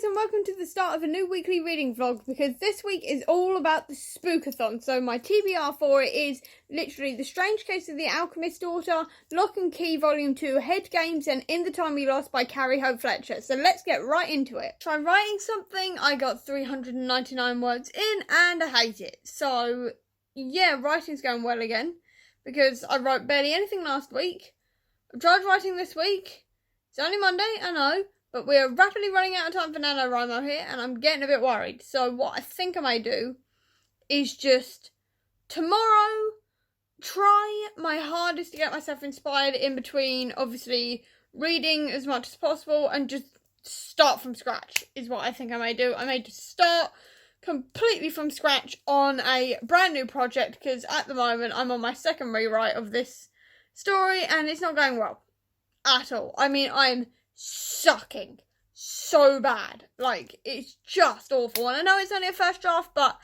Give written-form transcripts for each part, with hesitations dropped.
guys, and welcome to the start of a new weekly reading vlog, because this week is all about the Spookathon. So my TBR for it is literally The Strange Case of the Alchemist's Daughter, Lock and Key Volume 2, Head Games, and In the Time We Lost by Carrie Hope Fletcher. So let's get right into it. Try writing something, I got 399 words in, and I hate it. So yeah, writing's going well again, because I wrote barely anything last week. I've tried writing this week. It's only Monday, I know. But we are rapidly running out of time for NaNoWriMo here, and I'm getting a bit worried. So what I think I may do is just tomorrow try my hardest to get myself inspired in between, obviously, reading as much as possible, and just start from scratch is what I think I may do. I may just start completely from scratch on a brand new project, because at the moment I'm on my second rewrite of this story, and it's not going well at all. I mean, I'm sucking so bad. Like, it's just awful. And I know it's only a first draft, but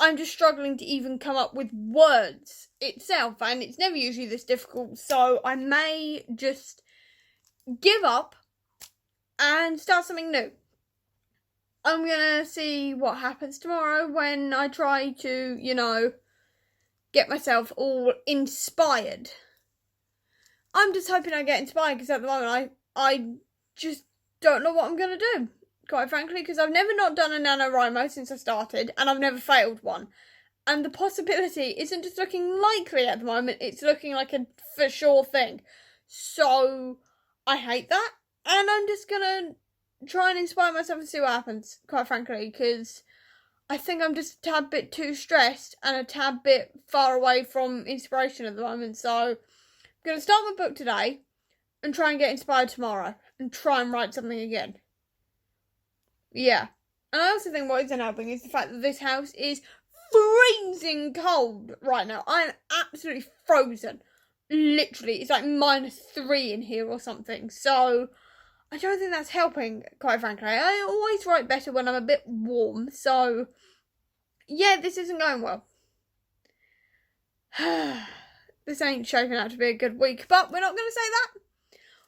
I'm just struggling to even come up with words itself, and it's never usually this difficult. So I may just give up and start something new. I'm gonna see what happens tomorrow when I try to, you know, get myself all inspired. I'm just hoping I get inspired, because at the moment I just don't know what I'm going to do, quite frankly, because I've never not done a NaNoWriMo since I started, and I've never failed one. And the possibility isn't just looking likely at the moment, it's looking like a for sure thing. So I hate that, and I'm just going to try and inspire myself and see what happens, quite frankly, because I think I'm just a tad bit too stressed and a tad bit far away from inspiration at the moment. So I'm going to start my book today and try and get inspired tomorrow, and try and write something again. Yeah. And I also think what isn't helping is the fact that this house is freezing cold right now. I'm absolutely frozen. Literally, it's like -3 in here or something. So I don't think that's helping, quite frankly. I always write better when I'm a bit warm. So yeah, this isn't going well. This ain't shaping out to be a good week, but we're not going to say that.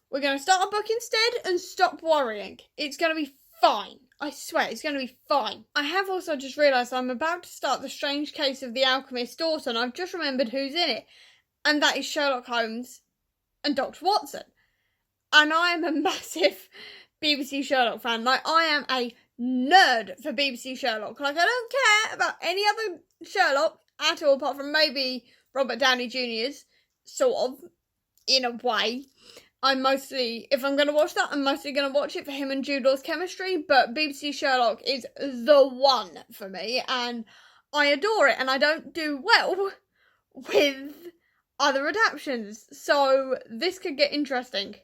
We're going to start a book instead and stop worrying. It's going to be fine. I swear, it's going to be fine. I have also just realised I'm about to start The Strange Case of the Alchemist's Daughter, and I've just remembered who's in it. And that is Sherlock Holmes and Dr. Watson. And I am a massive BBC Sherlock fan. Like, I am a nerd for BBC Sherlock. Like, I don't care about any other Sherlock at all, apart from maybe Robert Downey Jr.'s, sort of, in a way. I'm mostly, if I'm going to watch that, I'm mostly going to watch it for him and Jude Law's chemistry, but BBC Sherlock is the one for me, and I adore it, and I don't do well with other adaptions, so this could get interesting.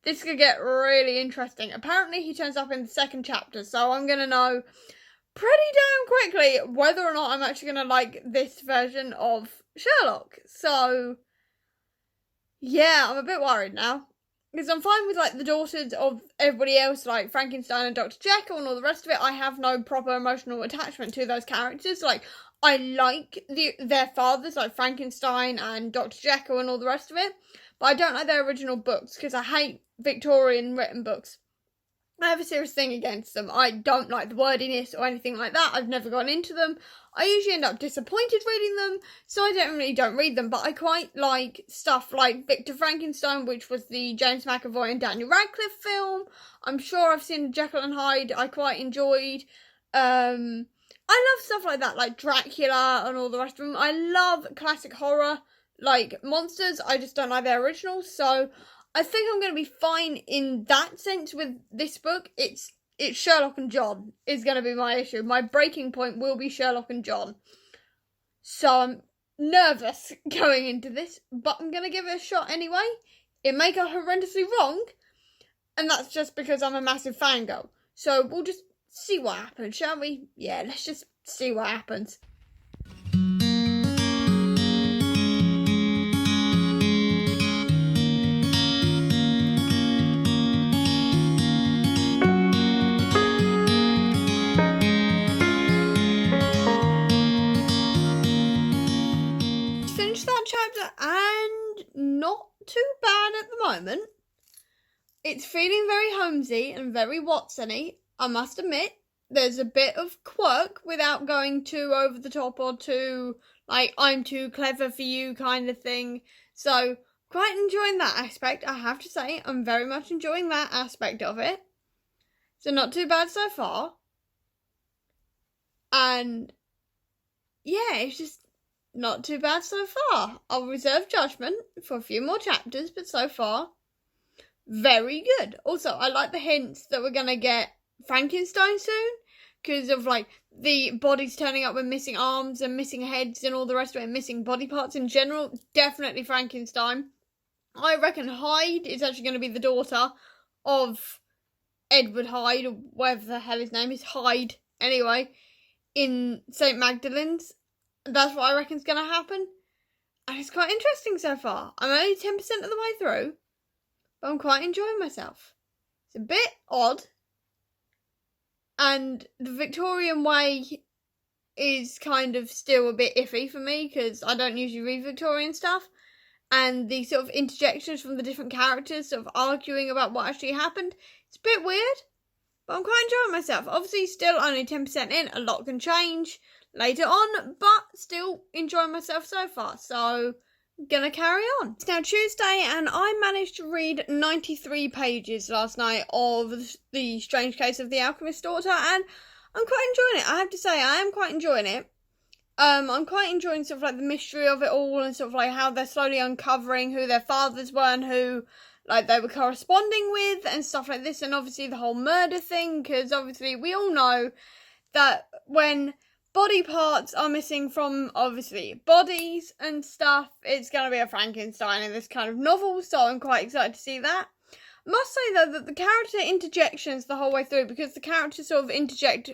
This could get really interesting. Apparently he turns up in the second chapter, so I'm going to know pretty damn quickly whether or not I'm actually going to like this version of Sherlock, so yeah, I'm a bit worried now, because I'm fine with, like, the daughters of everybody else, like Frankenstein and Dr. Jekyll and all the rest of it. I have no proper emotional attachment to those characters. Like, I like their fathers, like Frankenstein and Dr. Jekyll and all the rest of it, but I don't like their original books, because I hate Victorian written books. I have a serious thing against them. I don't like the wordiness or anything like that. I've never gone into them. I usually end up disappointed reading them, so I don't read them. But I quite like stuff like Victor Frankenstein, which was the James McAvoy and Daniel Radcliffe film. I'm sure I've seen Jekyll and Hyde. I quite enjoyed. I love stuff like that, like Dracula and all the rest of them. I love classic horror, like monsters. I just don't like their originals, so I think I'm going to be fine in that sense with this book. It's Sherlock and John is going to be my issue. My breaking point will be Sherlock and John. So I'm nervous going into this, but I'm going to give it a shot anyway. It may go horrendously wrong, and that's just because I'm a massive fangirl. So we'll just see what happens, shall we? Yeah, let's just see what happens. Finished that chapter, and not too bad at the moment. It's feeling very Holmesy and very Watson-y, I must admit. There's a bit of quirk without going too over the top or too, like, I'm too clever for you kind of thing. So, quite enjoying that aspect, I have to say. I'm very much enjoying that aspect of it. So, not too bad so far. And, yeah, it's just not too bad so far. I'll reserve judgment for a few more chapters, but so far, very good. Also, I like the hints that we're going to get Frankenstein soon, because of, like, the bodies turning up with missing arms and missing heads and all the rest of it, and missing body parts in general. Definitely Frankenstein. I reckon Hyde is actually going to be the daughter of Edward Hyde, or whatever the hell his name is, Hyde, anyway, in St. Magdalene's. That's what I reckon is going to happen. And it's quite interesting so far. I'm only 10% of the way through, but I'm quite enjoying myself. It's a bit odd. And the Victorian way is kind of still a bit iffy for me, because I don't usually read Victorian stuff. And the sort of interjections from the different characters sort of arguing about what actually happened, it's a bit weird. But I'm quite enjoying myself. Obviously, still only 10% in. A lot can change later on, but still enjoying myself so far. So, gonna carry on. It's now Tuesday, and I managed to read 93 pages last night of The Strange Case of the Alchemist's Daughter, and I'm quite enjoying it. I have to say, I am quite enjoying it. I'm quite enjoying sort of like the mystery of it all, and sort of like how they're slowly uncovering who their fathers were and who, like, they were corresponding with and stuff like this, and obviously the whole murder thing, because obviously we all know that when body parts are missing from, obviously, bodies and stuff, it's going to be a Frankenstein in this kind of novel, so I'm quite excited to see that. I must say, though, that the character interjections the whole way through, because the characters sort of interject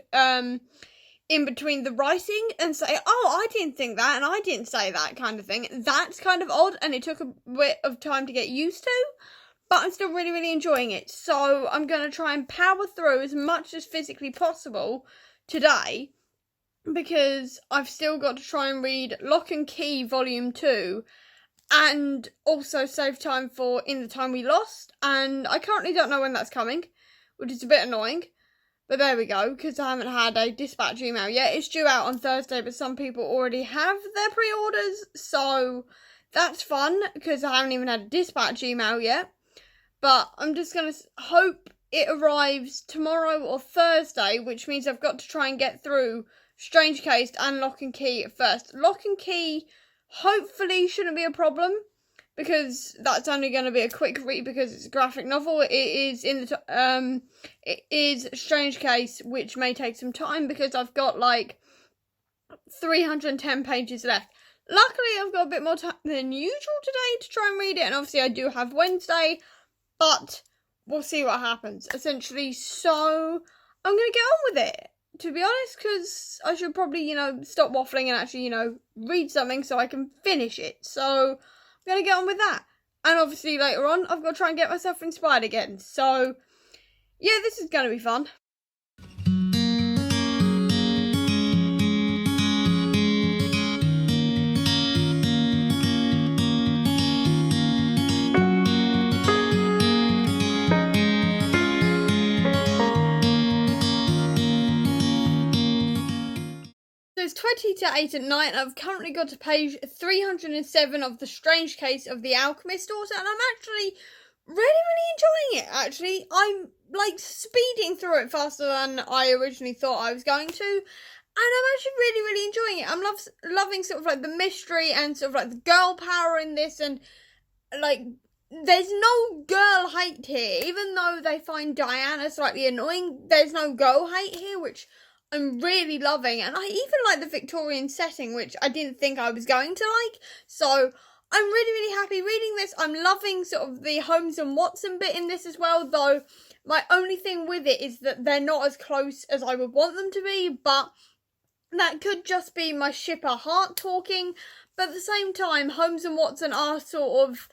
in between the writing and say, oh, I didn't think that, and I didn't say that kind of thing. That's kind of odd, and it took a bit of time to get used to, but I'm still really, really enjoying it. So I'm going to try and power through as much as physically possible today, because I've still got to try and read Lock and Key Volume 2, and also save time for In the Time We Lost, and I currently don't know when that's coming, which is a bit annoying. But there we go, because I haven't had a dispatch email yet. It's due out on Thursday, but some people already have their pre-orders, so that's fun, because I haven't even had a dispatch email yet. But I'm just going to hope it arrives tomorrow or Thursday, which means I've got to try and get through Strange Case and Lock and Key first. Lock and Key hopefully shouldn't be a problem, because that's only going to be a quick read because it's a graphic novel. It is it is Strange Case, which may take some time because I've got like 310 pages left. Luckily, I've got a bit more time than usual today to try and read it, and obviously I do have Wednesday, but we'll see what happens, essentially. So I'm going to get on with it, to be honest, because I should probably, stop waffling and actually, read something so I can finish it. So I'm going to get on with that. And obviously later on, I've got to try and get myself inspired again. So yeah, this is going to be fun. So it's 20 to 8 at night, and I've currently got to page 307 of The Strange Case of the Alchemist's Daughter, and I'm actually really enjoying it, actually. I'm, speeding through it faster than I originally thought I was going to, and I'm actually really enjoying it. I'm loving sort of, the mystery and sort of, the girl power in this, and, there's no girl hate here. Even though they find Diana slightly annoying, there's no girl hate here, which I'm really loving, and I even like the Victorian setting, which I didn't think I was going to like, so I'm really happy reading this. I'm loving sort of the Holmes and Watson bit in this as well, though my only thing with it is that they're not as close as I would want them to be, but that could just be my shipper heart talking, but at the same time, Holmes and Watson are sort of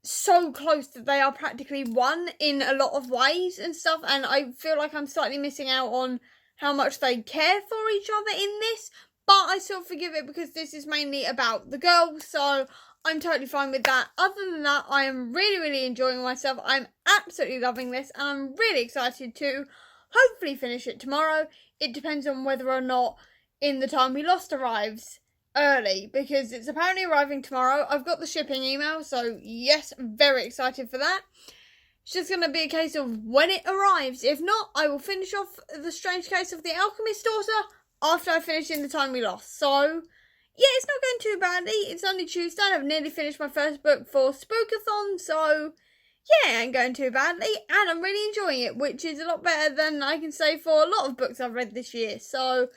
so close that they are practically one in a lot of ways and stuff, and I feel like I'm slightly missing out on how much they care for each other in this, but I still forgive it because this is mainly about the girls, so I'm totally fine with that. Other than that, I am really enjoying myself. I'm absolutely loving this, and I'm really excited to hopefully finish it tomorrow. It depends on whether or not In the Time We Lost arrives early, because it's apparently arriving tomorrow. I've got the shipping email, so yes, very excited for that. It's just going to be a case of when it arrives. If not, I will finish off The Strange Case of the Alchemist's Daughter after I finish In the Time We Lost. So yeah, it's not going too badly. It's only Tuesday. I've nearly finished my first book for Spookathon, so yeah, it ain't going too badly. And I'm really enjoying it, which is a lot better than I can say for a lot of books I've read this year. So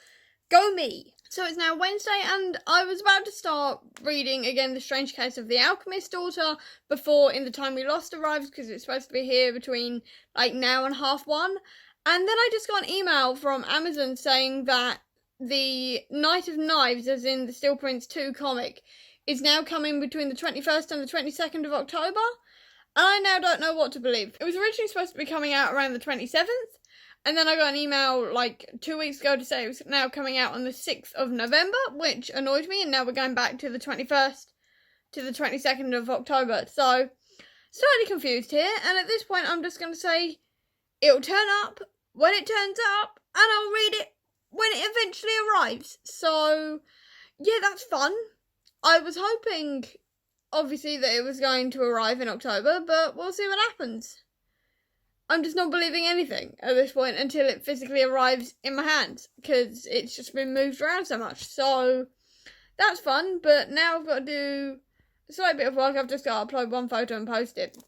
go me. So it's now Wednesday, and I was about to start reading again The Strange Case of the Alchemist's Daughter before In the Time We Lost arrives, because it's supposed to be here between like now and 1:30. And then I just got an email from Amazon saying that the Night of Knives, as in the Steel Prince 2 comic, is now coming between the 21st and the 22nd of October. And I now don't know what to believe. It was originally supposed to be coming out around the 27th. And then I got an email like 2 weeks ago to say it was now coming out on the 6th of November, which annoyed me. And now we're going back to the 21st to the 22nd of October. So, slightly confused here. And at this point, I'm just going to say it'll turn up when it turns up, and I'll read it when it eventually arrives. So yeah, that's fun. I was hoping, obviously, that it was going to arrive in October, but we'll see what happens. I'm just not believing anything at this point until it physically arrives in my hands, because it's just been moved around so much. So that's fun, but now I've got to do a slight bit of work. I've just got to upload one photo and post it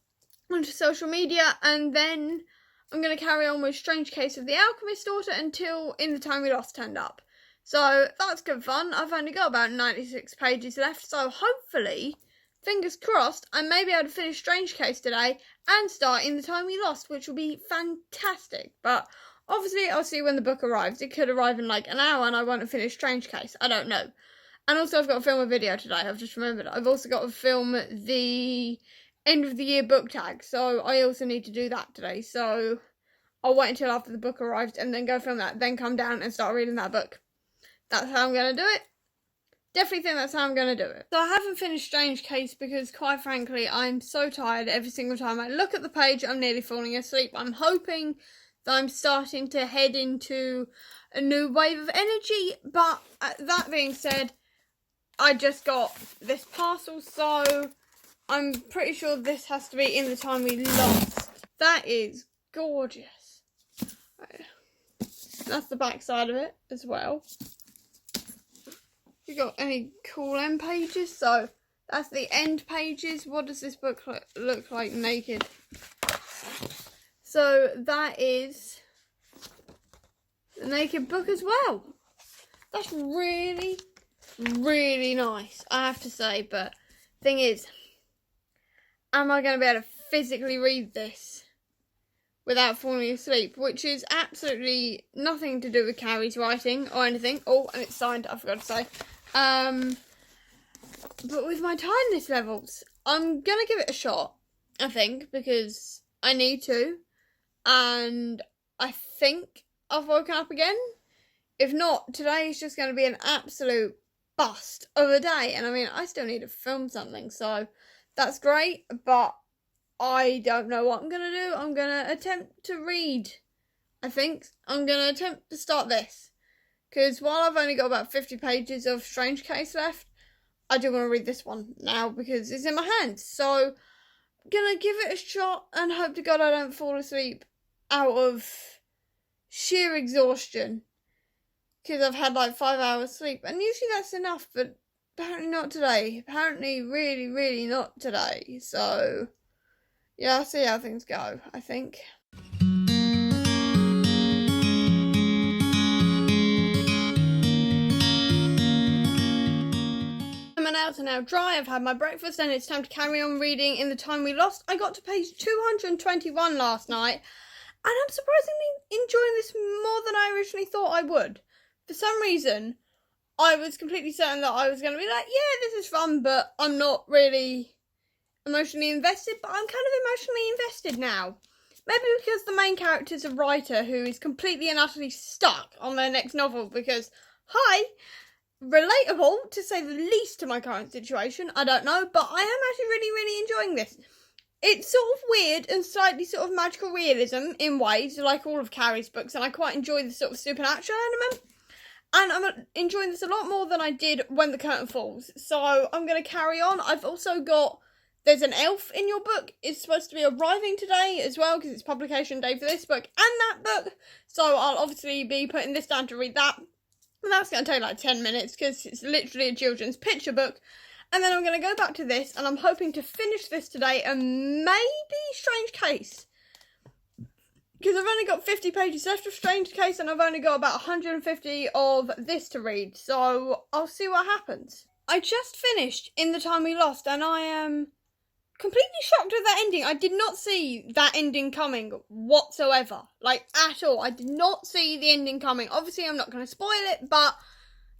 onto social media, and then I'm going to carry on with Strange Case of the Alchemist's Daughter until In the Time We Lost turned up. So that's good fun. I've only got about 96 pages left, so hopefully, fingers crossed, I may be able to finish Strange Case today and start In the Time We Lost, which will be fantastic. But obviously, I'll see when the book arrives. It could arrive in like an hour and I won't have finished Strange Case. I don't know. And also, I've got to film a video today. I've just remembered. I've also got to film the end of the year book tag, so I also need to do that today. So I'll wait until after the book arrives and then go film that, then come down and start reading that book. That's how I'm going to do it. Definitely think that's how I'm going to do it. So I haven't finished Strange Case because, quite frankly, I'm so tired every single time I look at the page. I'm nearly falling asleep. I'm hoping that I'm starting to head into a new wave of energy, but that being said, I just got this parcel, so I'm pretty sure this has to be In the Time We Lost. That is gorgeous. Right. That's the back side of it as well. You got any cool end pages? So that's the end pages. What does this book look like naked? So that is the naked book as well. That's really nice, I have to say. But thing is, am I going to be able to physically read this without falling asleep? Which is absolutely nothing to do with Carrie's writing or anything. Oh, and it's signed, I forgot to say. But with my tiredness levels, I'm going to give it a shot, I think, because I need to. And I think I've woken up again. If not, today is just going to be an absolute bust of a day. And I mean, I still need to film something, so that's great. But I don't know what I'm going to do. I'm going to attempt to read, I think. I'm going to attempt to start this. Because while I've only got about 50 pages of Strange Case left, I do want to read this one now because it's in my hands. So I'm going to give it a shot and hope to God I don't fall asleep out of sheer exhaustion. Because I've had like 5 hours sleep. And usually that's enough, but apparently not today. Apparently really not today. So yeah, I'll see how things go, I think. My nails are now dry, I've had my breakfast, and it's time to carry on reading In the Time We Lost. I got to page 221 last night, and I'm surprisingly enjoying this more than I originally thought I would. For some reason, I was completely certain that I was going to be like, yeah, this is fun, but I'm not really emotionally invested, but I'm kind of emotionally invested now. Maybe because the main character is a writer who is completely and utterly stuck on their next novel because, hi, relatable, to say the least, to my current situation. I don't know, but I am actually really, really enjoying this. It's sort of weird and slightly sort of magical realism in ways, like all of Carrie's books, and I quite enjoy the sort of supernatural element. And I'm enjoying this a lot more than I did When the Curtain Falls. So I'm going to carry on. I've also got, there's an elf in your book. It's supposed to be arriving today as well, because it's publication day for this book and that book. So I'll obviously be putting this down to read that. And that's going to take like 10 minutes, because it's literally a children's picture book. And then I'm going to go back to this, and I'm hoping to finish this today, and maybe Strange Case. Because I've only got 50 pages left of Strange Case, and I've only got about 150 of this to read, so I'll see what happens. I just finished In the Time We Lost, and I am completely shocked at that ending. I did not see that ending coming whatsoever. Like, at all. I did not see the ending coming. Obviously, I'm not going to spoil it, but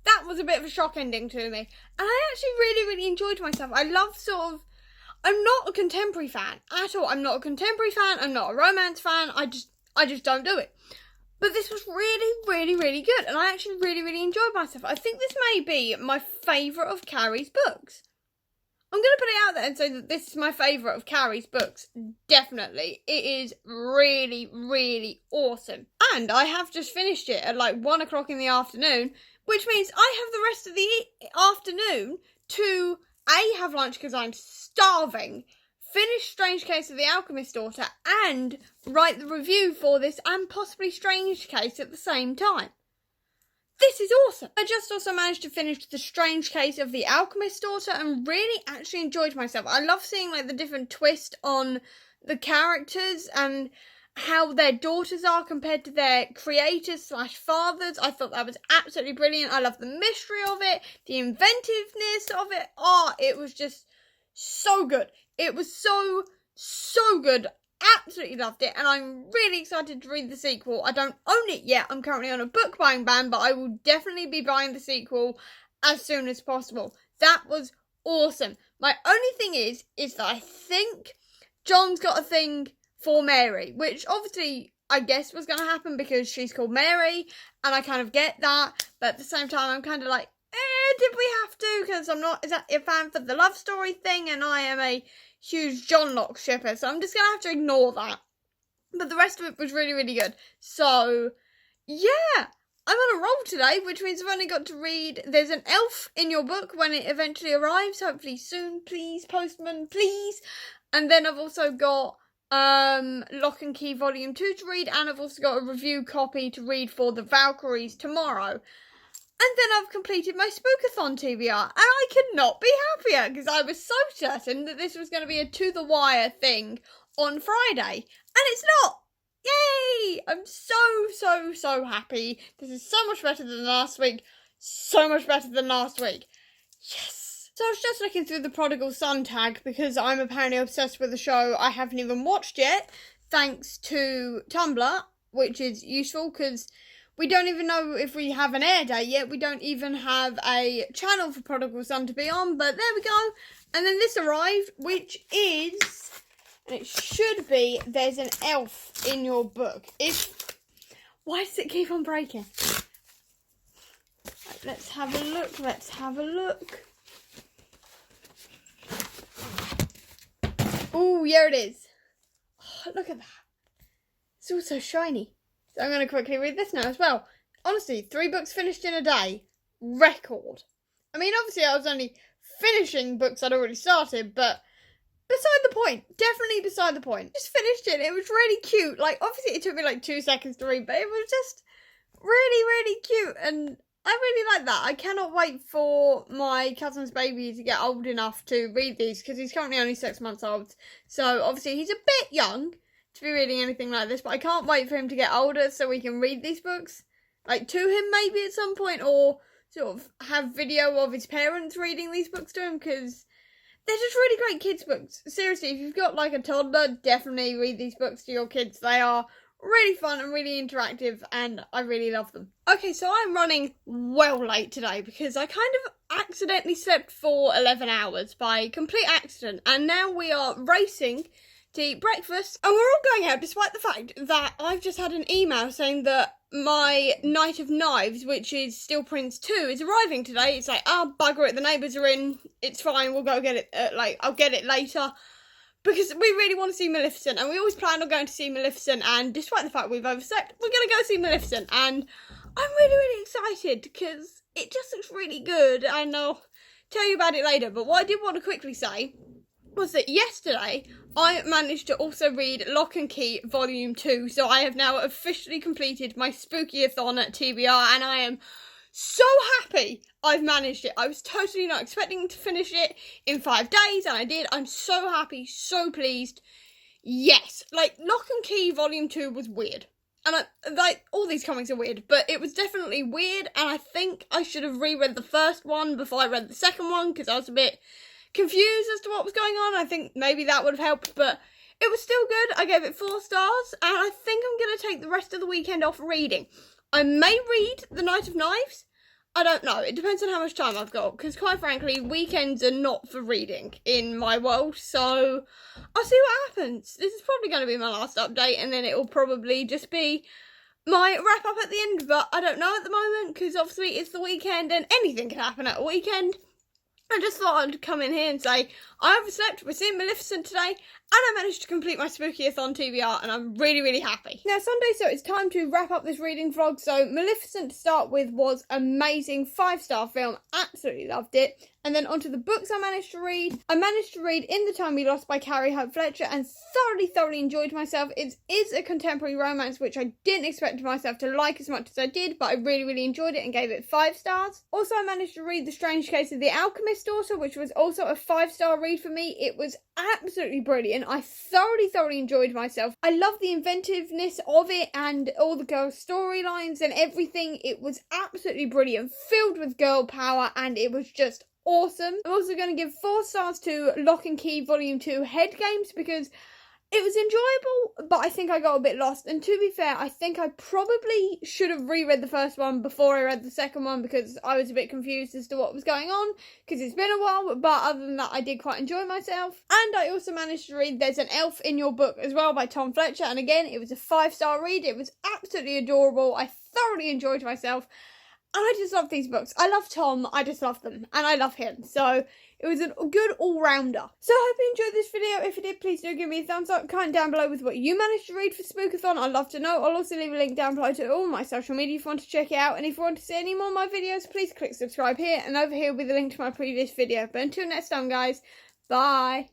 that was a bit of a shock ending to me. And I actually really, really enjoyed myself. I love sort of... I'm not a contemporary fan at all. I'm not a contemporary fan. I'm not a romance fan. I just don't do it. But this was really, really, really good. And I actually really, really enjoyed myself. I think this may be my favourite of Carrie's books. I'm going to put it out there and say that this is my favourite of Carrie's books. Definitely. It is really, really awesome. And I have just finished it at like 1 o'clock in the afternoon, which means I have the rest of the afternoon to A, have lunch because I'm starving, finish Strange Case of the Alchemist's Daughter, and write the review for this and possibly Strange Case at the same time. This is awesome. I just also managed to finish the Strange Case of the Alchemist's Daughter and really actually enjoyed myself. I love seeing like the different twist on the characters and how their daughters are compared to their creators / fathers. I thought that was absolutely brilliant. I love the mystery of it, the inventiveness of it. Oh, it was just so good. It was so good. Absolutely loved it, and I'm really excited to read the sequel. I don't own it yet. I'm currently on a book buying ban, but I will definitely be buying the sequel as soon as possible. That was awesome. My only thing is that I think John's got a thing for Mary, which obviously I guess was going to happen because she's called Mary, and I kind of get that, but at the same time I'm kind of like, did we have to? Because I'm not exactly a fan for the love story thing, and I am a huge John Locke shipper, so I'm just going to have to ignore that. But the rest of it was really, really good. So, yeah, I'm on a roll today, which means I've only got to read, there's an elf in your book when it eventually arrives, hopefully soon, please, postman, please. And then I've also got Lock and Key Volume 2 to read, and I've also got a review copy to read for the Valkyries tomorrow. And then I've completed my Spookathon TBR, and I could not be happier, because I was so certain that this was going to be a to-the-wire thing on Friday, and it's not! Yay! I'm so happy. This is so much better than last week. So much better than last week. Yes! So I was just looking through the Prodigal Son tag, because I'm apparently obsessed with a show I haven't even watched yet, thanks to Tumblr, which is useful, because we don't even know if we have an air date yet. We don't even have a channel for Prodigal Son to be on, but there we go. And then this arrived, which is, and it should be, there's an elf in your book. Why does it keep on breaking? Right, let's have a look. Oh, here it is. Oh, look at that. It's all so shiny. So I'm going to quickly read this now as well. Honestly, 3 books finished in a day. Record. I mean, obviously I was only finishing books I'd already started, but beside the point. Definitely beside the point. Just finished it. It was really cute. Like, obviously it took me like 2 seconds to read, but it was just really, really cute. And I really like that. I cannot wait for my cousin's baby to get old enough to read these, because he's currently only 6 months old. So obviously he's a bit young to be reading anything like this, but I can't wait for him to get older so we can read these books, like, to him maybe at some point, or sort of have video of his parents reading these books to him, because they're just really great kids books. Seriously, if you've got like a toddler, definitely read these books to your kids. They are really fun and really interactive, and I really love them. Okay, so I'm running well late today because I kind of accidentally slept for 11 hours by complete accident, and now we are racing to eat breakfast, and we're all going out despite the fact that I've just had an email saying that my Night of Knives, which is Still Prince 2, is arriving today. It's like, oh, bugger it, the neighbours are in, it's fine, we'll go get it, I'll get it later. Because we really want to see Maleficent, and we always plan on going to see Maleficent, and despite the fact we've overslept, we're going to go see Maleficent, and I'm really, really excited, because it just looks really good, and I'll tell you about it later. But what I did want to quickly say was that yesterday I managed to also read Lock and Key Volume 2, so I have now officially completed my Spookathon at TBR, and I am so happy I've managed it. I was totally not expecting to finish it in 5 days, and I did. I'm so happy, so pleased. Yes, like, Lock and Key Volume 2 was weird. And all these comics are weird, but it was definitely weird, and I think I should have reread the first one before I read the second one, because I was a bit confused as to what was going on. I think maybe that would have helped, but it was still good. I gave it 4 stars, and I think I'm going to take the rest of the weekend off reading. I may read The Night of Knives. I don't know. It depends on how much time I've got, because quite frankly, weekends are not for reading in my world, so I'll see what happens. This is probably going to be my last update, and then it will probably just be my wrap up at the end, but I don't know at the moment, because obviously it's the weekend, and anything can happen at a weekend. I just thought I'd come in here and say, I overslept, we're seeing Maleficent today, and I managed to complete my Spookathon TBR, and I'm really, really happy. Now, Sunday, so it's time to wrap up this reading vlog. So, Maleficent to start with was amazing, 5-star film, absolutely loved it. And then onto the books I managed to read. I managed to read In the Time We Lost by Carrie Hope Fletcher and thoroughly enjoyed myself. It is a contemporary romance which I didn't expect myself to like as much as I did, but I really enjoyed it and gave it 5 stars. Also, I managed to read The Strange Case of the Alchemist's Daughter, which was also a 5-star read for me. It was absolutely brilliant. I thoroughly enjoyed myself. I love the inventiveness of it and all the girls' storylines and everything. It was absolutely brilliant, filled with girl power, and it was just awesome. I'm also going to give 4 stars to Lock and Key Volume 2 Head Games because it was enjoyable, but I think I got a bit lost. And to be fair, I think I probably should have reread the first one before I read the second one because I was a bit confused as to what was going on because it's been a while. But other than that, I did quite enjoy myself. And I also managed to read There's an Elf in Your Book as well by Tom Fletcher. And again, it was a 5-star read. It was absolutely adorable. I thoroughly enjoyed myself. And I just love these books. I love Tom, I just love them, and I love him. So it was a good all-rounder. So I hope you enjoyed this video. If you did, please do give me a thumbs up. Comment down below with what you managed to read for Spookathon. I'd love to know. I'll also leave a link down below to all my social media if you want to check it out. And if you want to see any more of my videos, please click subscribe here. And over here will be the link to my previous video. But until next time, guys, bye.